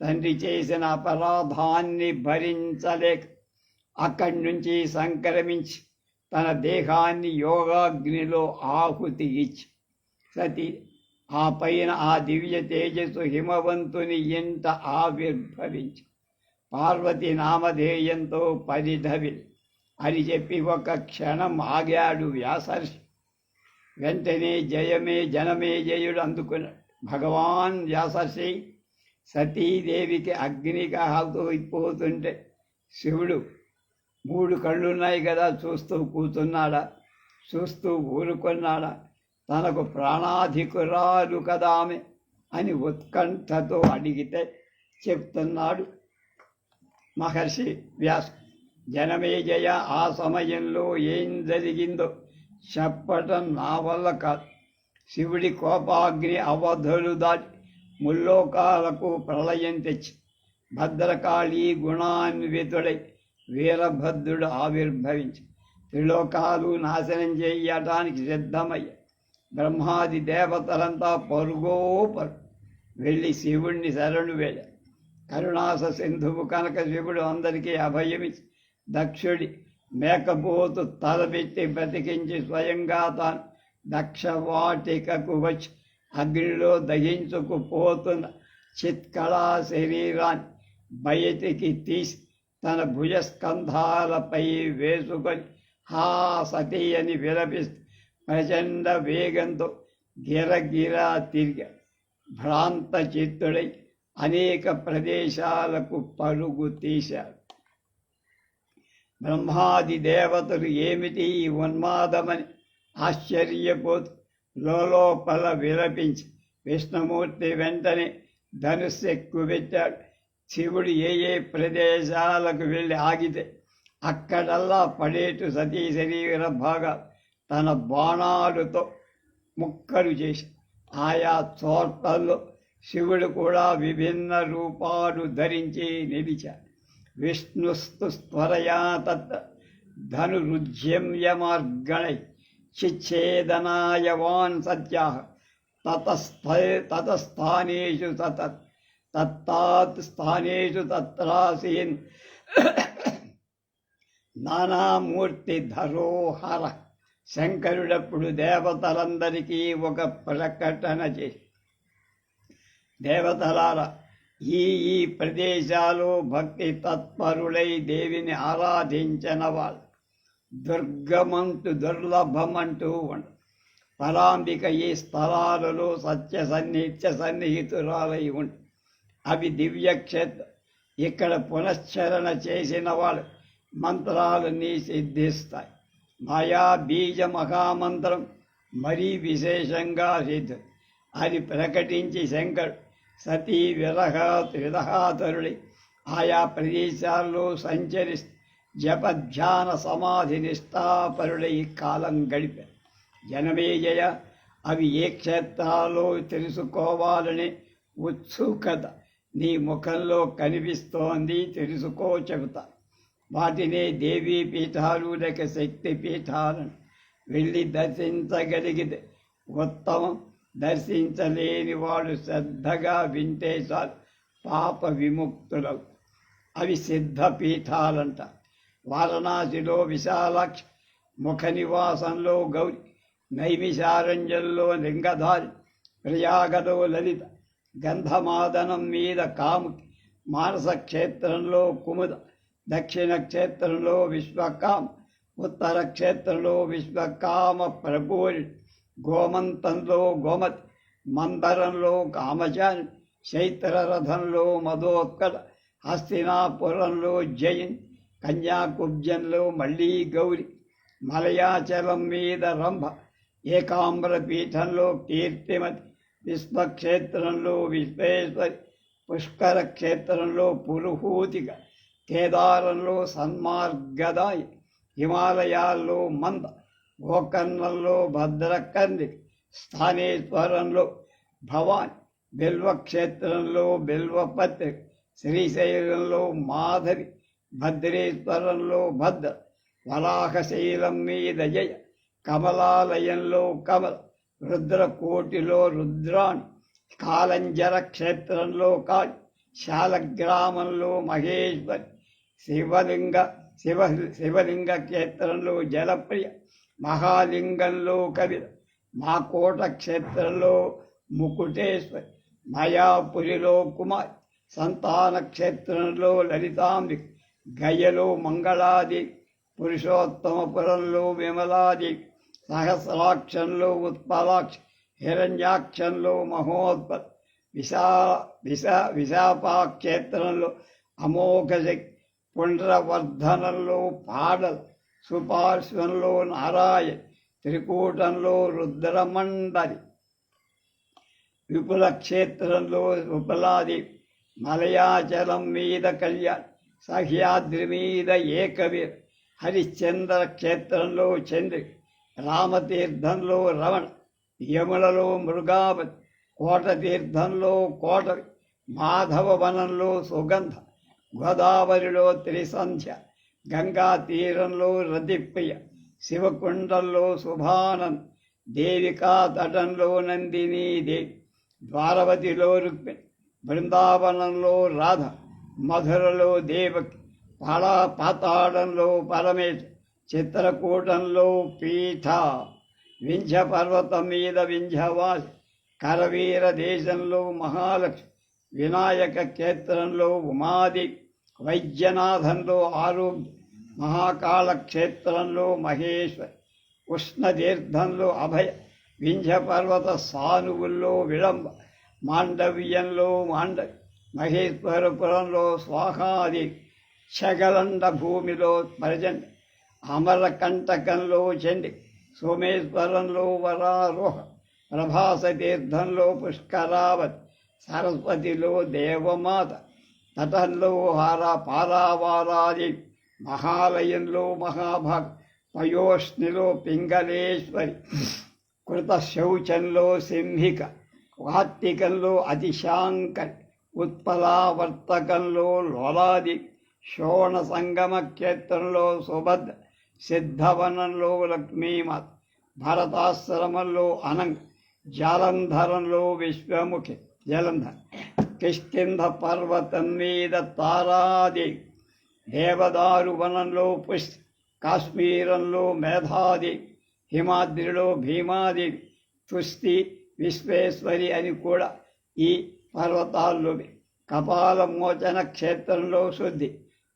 తండ్రి చేసిన అపరాధాన్ని భరించలేక అక్కడి నుంచి సంక్రమించి తన దేహాన్ని యోగాగ్నిలో ఆహుతి ఇచ్చి సతీ ఆ పైన ఆ దివ్య తేజస్సు హిమవంతుని ఇంట ఆవిర్భవించి పార్వతి నామధేయంతో పరిధవిల్ అని చెప్పి ఒక క్షణం ఆగాడు వ్యాసర్షి. వెంటనే జనమే జయుడు అందుకున్నాడు. భగవాన్ వ్యాసర్షి సతీదేవికి అగ్నికి ఆహుతైపోతుంటే శివుడు 3 కళ్ళున్నాయి కదా, చూస్తూ కూర్చున్నాడా? చూస్తూ ఊరుకున్నాడా? తనకు ప్రాణాధికురాలు కదా ఆమె అని ఉత్కంఠతో అడిగితే చెప్తున్నాడు మహర్షి వ్యాస. జనమేజయ, ఆ సమయంలో ఏం జరిగిందో చెప్పటం నా వల్ల కాదు. శివుడి కోపాగ్ని అవధులు దాటి ముల్లోకాలకు ప్రళయం తెచ్చి భద్రకాళి గుణాన్వితుడై వీరభద్రుడు ఆవిర్భవించి త్రిలోకాలు నాశనం చేయటానికి సిద్ధమయ్య. బ్రహ్మాది దేవతలంతా పరుగు వెళ్ళి శివుణ్ణి శరణు వేడారు. కరుణాస సింధువు కనుక శివుడు అందరికీ అభయమిచ్చి దక్షుడి మేకపోతు తలబెట్టి బ్రతికించి స్వయంగా తాను దక్షవాటికకు వచ్చి అగ్నిలో దహించుకుపోతున్న చిత్కళా శరీరాన్ని బయటికి తీసి తన భుజస్కంధాలపై వేసుకొని హా సతీ అని విలపిస్తూ ప్రచండ వేగంతో గిరగిరా తిరిగా భ్రాంత చిత్తుడై అనేక ప్రదేశాలకు పరుగు తీశాడు. బ్రహ్మాది దేవతలు ఏమిటి ఈ ఉన్మాదమని ఆశ్చర్యపోతూ లోపల విలపించి విష్ణుమూర్తి వెంటనే ధనుస్సు ఎక్కుపెట్టాడు. శివుడు ఏ ప్రదేశాలకు వెళ్ళి ఆగితే అక్కడల్లా పడేటు సతీ శరీర భాగాలు తన బాణాలతో ముక్కలు చేసి ఆయా చోట్లలో శివుడు కూడా విభిన్న రూపాలు ధరించి నిలిచాడు. విష్ణుస్తు స్వరయా తత్ ధనురుజ్యమ్యమార్గణై చిచ్ఛేదనాయవాన్ సత్యాః తతస్థానేషు తత్తాత్ స్థానేషు తత్రాసీన్ నానామూర్తి ధరోహర. శంకరుడప్పుడు దేవతలందరికీ ఒక ప్రకటన చేసి, దేవతలారా, ఈ ప్రదేశాలు భక్తి తత్పరులై దేవిని ఆరాధించిన వాళ్ళు దుర్లభమంటూ ఉండు. పరాంబిక ఈ స్థలాలలో నిత్య సన్నిహితురాలై ఉండు. అవి దివ్యక్షేత్రం. ఇక్కడ పునశ్చరణ చేసిన వాళ్ళు మంత్రాలన్నీ సిద్ధిస్తాయి. మాయా బీజ మహామంత్రం మరీ విశేషంగా సిద్ధం అని ప్రకటించి శంకరుడు సతీ విరహాతురుడై ఆయా ప్రదేశాల్లో సంచరిస్తూ జపధ్యాన సమాధి నిష్ఠాపరుడై కాలం గడిపారు. జనమేజయ, అవి ఏ క్షేత్రాల్లో తెలుసుకోవాలని ఉత్సుకత నీ ముఖంలో కనిపిస్తోంది. తెలుసుకో, చెబుతా. వాటినే దేవీ పీఠాలు లేక శక్తి పీఠాలను వెళ్ళి దర్శించగలిగితే ఉత్తమం. దర్శించలేని వాడు శ్రద్ధగా వింటే చాలు పాప విముక్తులవు. అవి సిద్ధపీఠాలంట. వారణాసిలో విశాలాక్షి, ముఖ నివాసంలో గౌరి, నైమిషారణ్యంలో లింగధారి, ప్రయాగలో లలిత, గంధమాదనం మీద కాముకి, మానస క్షేత్రంలో కుముద, దక్షిణ క్షేత్రంలో విశ్వకామ, ఉత్తర క్షేత్రంలో విశ్వకామ ప్రభూరి, గోమంతంలో గోమతి, మందరంలో కామచాని, చైత్రరథంలో మధోత్కల, హస్తినాపురంలో జయిన్, కన్యాకుబ్జంలో మళ్ళీ గౌరి, మలయాచలం మీద రంభ, ఏకాంబర పీఠంలో కీర్తిమతి, విశ్వక్షేత్రంలో విశ్వేశ్వరి, పుష్కర క్షేత్రంలో పురుహూతిక, కేదారంలో సన్మార్గదాయి, హిమాలయాల్లో మంద, గోకర్ణంలో భద్రకంది, స్థానేశ్వరంలో భవాని, బిల్వక్షేత్రంలో బిల్వపత్రి, శ్రీశైలంలో మాధవి, భద్రేశ్వరంలో భద్ర, వరాహశైలం మీద జయ, కమలాలయంలో కమల, రుద్రకోటిలో రుద్రాణి, కాలంజర క్షేత్రంలో కాళి, శాలగ్రామంలో మహేశ్వరి, శివలింగ క్షేత్రంలో జలప్రియ, మహాలింగంలో కవిల, మాకోట క్షేత్రంలో ముకుటేశ్వరి, మాయాపురిలో కుమారి, సంతాన క్షేత్రంలో లలితాంబిక, గయలో మంగళాదేవి, పురుషోత్తమపురంలో విమలాదేవి, సహస్రాక్షంలో ఉత్పలాక్షి, హిరణ్యాక్షంలో మహోత్పల, విశాఖాక్షేత్రంలో అమోఘశక్తి, పుండ్రవర్ధనంలో పాడల, సుపార్శ్వంలో నారాయణ, త్రికూటంలో రుద్రమండలి, విపుల క్షేత్రంలో విపులాదేవి, మలయాచలం మీద కళ్యాణ్, సహ్యాద్రి మీద ఏకవీర, హరిశ్చంద్ర క్షేత్రంలో చంద్రి, రామతీర్థంలో రమణ, యములలో మృగావతి, కోటతీర్థంలో కోటవి, మాధవవనంలో సుగంధ, గోదావరిలో త్రిసంధ్య, గంగా తీరంలో రతిప్రియ, శివకుండంలో శుభానంద్, దేవికా తటంలో నందినీ దేవి, ద్వారవతిలో రుక్మిణి, బృందావనంలో రాధ, మధురలో దేవకి, పాతాళంలో పరమేశ, చిత్రకూటంలో పీఠ, వింధ్య పర్వతం మీద వింధ్యవాసి, కరవీర దేశంలో మహాలక్ష్మి, వినాయక క్షేత్రంలో ఉమాదేవి, వైద్యనాథంలో ఆరోగ్య, మహాకాళ క్షేత్రంలో మహేశ్వరి, ఉష్ణతీర్థంలో అభయ, వింధ్యపర్వత సానువుల్లో విళంబ, మాండవ్యంలో మహేశ్వరపురంలో స్వాహాది, శగలండ భూమిలో ప్రజండ, అమరకంటకంలో చండి, సోమేశ్వరంలో వరారోహ, ప్రభాస తీర్థంలో పుష్కరావతి, సరస్వతిలో దేవమాత, తటంలో పారావారాది, మహాలయంలో మహాభాగ, పయోష్ణిలో పింగళేశ్వరి, కృత శౌచంలో సింహిక, వార్తికంలో అతిశాంకరి, ఉత్పలావర్తకంలో లోలాది, శోణ సంగమ క్షేత్రంలో సుభద్ర, సిద్ధవనంలో లక్ష్మీమాత, భరతాశ్రమంలో అనంగ, జలంధరంలో విశ్వముఖి జలంధర, కిష్కింధ పర్వతం మీద తారాదేవి, దేవదారు వనంలో పుష్ప, కాశ్మీరంలో మేధాదేవి, హిమాద్రిలో భీమాదేవి, తుష్టి విశ్వేశ్వరి అని కూడా ఈ పర్వతాల్లో, కపాల మోచన క్షేత్రంలో శుద్ధి,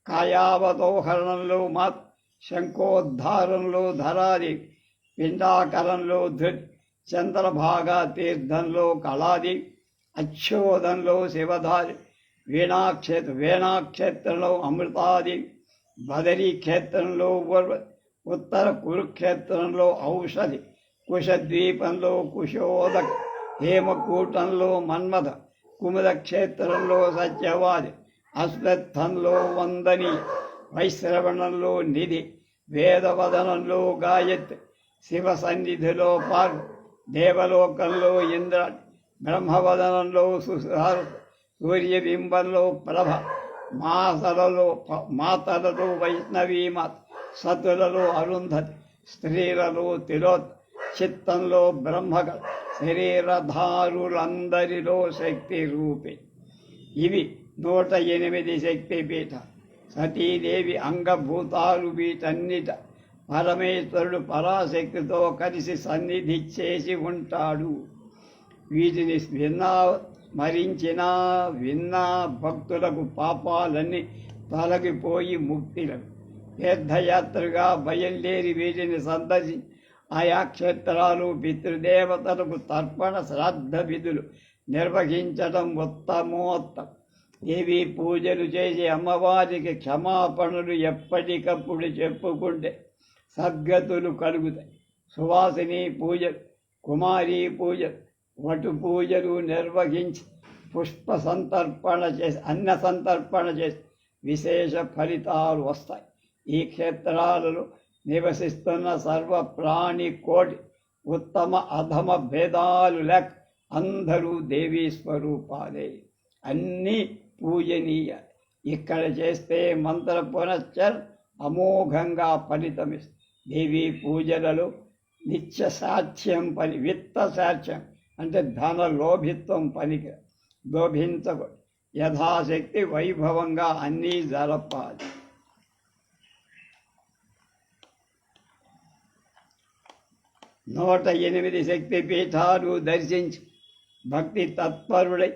కాయావతోహరణంలో మాత, శంఖోద్ధారంలో ధరాదేవి, పిండాకరంలో ధృతి, చంద్రభాగా తీర్థంలో కళాది, అచ్చోదంలో శివధారి, వీణాక్షేత్రంలో అమృతాది, బదరీ క్షేత్రంలో ఉత్తర కురుక్షేత్రంలో ఔషధి, కుశద్వీపంలో కుశోదక, హేమకూటంలో మన్మథ, కుముద క్షేత్రంలో సత్యవాది, అశ్వత్థంలో వందని, వైశ్రవణంలో నిధి, వేదవదనంలో గాయత్రి, శివ సన్నిధిలో పార్వ, దేవలోకంలో ఇంద్ర, బ్రహ్మవదనంలో సుధారు, సూర్యబింబంలో ప్రభ, మాతలలో వైష్ణవీమాత, సతులలో అరుంధతి, స్త్రీలలో తిలోత్, చిత్తంలో బ్రహ్మగ, శరీరధారులందరిలో శక్తి రూపి. ఇవి 108 శక్తిపీఠ. సతీదేవి అంగభూతాలు వీటన్నిట పరమేశ్వరుడు పరాశక్తితో కలిసి సన్నిధి చేసి ఉంటాడు. వీటిని విన్నా భక్తులకు పాపాలన్నీ తొలగిపోయి ముక్తిలకు. తీర్థయాత్రగా బయలుదేరి వీటిని సందర్శించి ఆయా క్షేత్రాలు పితృదేవతలకు తర్పణ శ్రాద్ధ విధులు నిర్వహించడం ఉత్తమోత్తమం. దేవి పూజలు చేసి అమ్మవారికి క్షమాపణలు ఎప్పటికప్పుడు చెప్పుకుంటే సద్గతులు కలుగుతాయి. సువాసిని పూజలు, కుమారీ పూజలు, వటు పూజలు నిర్వహించి పుష్ప సంతర్పణ చేసి, అన్న సంతర్పణ చేసి విశేష ఫలితాలు వస్తాయి. ఈ క్షేత్రాలలో నివసిస్తున్న సర్వ ప్రాణి కోటి ఉత్తమ అధమ భేదాలు లేక అందరూ దేవీ స్వరూపాలే, అన్నీ పూజనీయ. ఇక్కడ చేస్తే మంత్ర పునశ్చర్ అమోఘంగా ఫలితమిస్తుంది. దేవీ పూజలలో నిత్య సాధ్యం విత్త సాధ్యం అంటే ధన లోభిత్వం పనికి లోభించకూడదు. యథాశక్తి వైభవంగా అన్నీ జరపాలి. నూట 8 శక్తి పీఠాలు దర్శించి భక్తి తత్పరుడై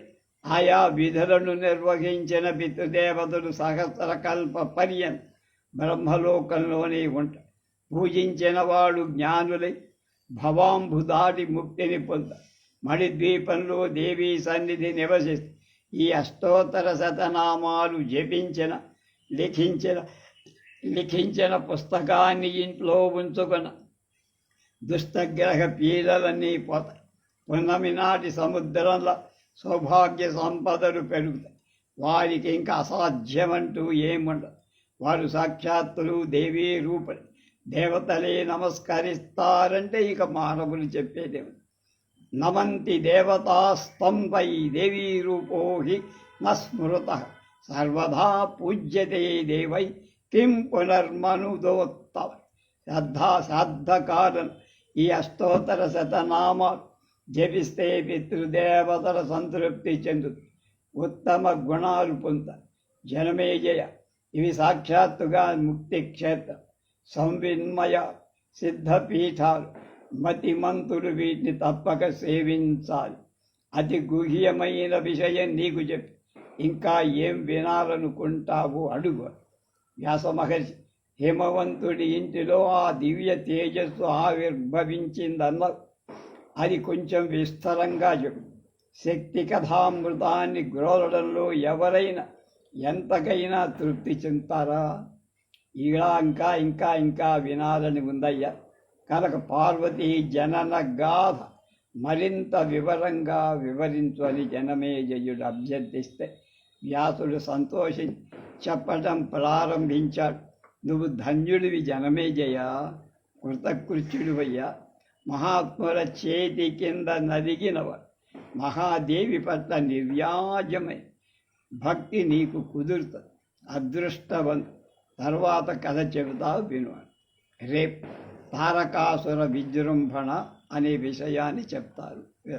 ఆయా విధులను నిర్వహించిన పితృదేవతలు సహస్రకల్ప పర్యంత బ్రహ్మలోకంలోనే ఉంటారు. పూజించిన వాడు జ్ఞానులై భవాంబు దాటి ముక్తిని పొందారు. మణిద్వీపంలో దేవీ సన్నిధి నివసిస్తూ ఈ అష్టోత్తర శతనామాలు జపించిన లిఖించిన పుస్తకాన్ని ఇంట్లో ఉంచుకున్న దుష్టగ్రహ పీడలన్నీ పోతాయి. పున్నమి నాటి సముద్రంలో సౌభాగ్య సంపదలు పెరుగుతాయి. వారికి ఇంకా అసాధ్యమంటూ ఏముండదు. వారు సాక్షాత్తులు దేవీ రూపడి దేవతలే నమస్కరిస్తారంటే ఇక మానవులు చెప్పేదేమి. నమంతి దేవతాస్తంపై దేవీ రూపో హి న స్మృత సర్వదా పూజ్యతే దేవై కిం పునర్మనుదోత్తమ. శ్రద్ధకాలను ఈ అష్టోత్తర శతనామాలు జపిస్తే పితృదేవతల సంతృప్తి చెందుతుంది, ఉత్తమ గుణాలు పొందుతారు. జనమేజయ ఇవి సాక్షాత్తుగా ముక్తి క్షేత్రం, సంవిన్మయ సిద్ధపీఠాలు. మతిమంతులు వీటిని తప్పక సేవించాలి. అతి గుహ్యమైన విషయం నీకు చెప్పి ఇంకా ఏం వినాలనుకుంటావు అడుగు. వ్యాస మహర్షి హిమవంతుడి ఇంటిలో ఆ దివ్య తేజస్సు ఆవిర్భవించిందన్నారు. అది కొంచెం విస్తరంగా చెప్పు. శక్తి కథామృతాన్ని గ్రోలడంలో ఎవరైనా ఎంతకైనా తృప్తి చెందుతారా? ఇలా ఇంకా ఇంకా ఇంకా వినాలని ఉందయ్యా. కనుక పార్వతీ జనన గాథ మరింత వివరంగా వివరించు అని జనమేజయుడు అభ్యర్థిస్తే వ్యాసుడు సంతోషించి చెప్పటం ప్రారంభించాడు. నువ్వు ధన్యుడివి జనమేజయ, కృతకృత్యుడివయ్యా. మహాత్ముల చేతి కింద నలిగినవాడు. మహాదేవి పట్ల నిర్వ్యాజమై భక్తి నీకు కుదురుతుంది. అదృష్టవంతు. తర్వాత కథ చెబుతావు వినువాడు. రేపు తారకాసుర విజృంభణ అనే విషయాన్ని చెప్తారు.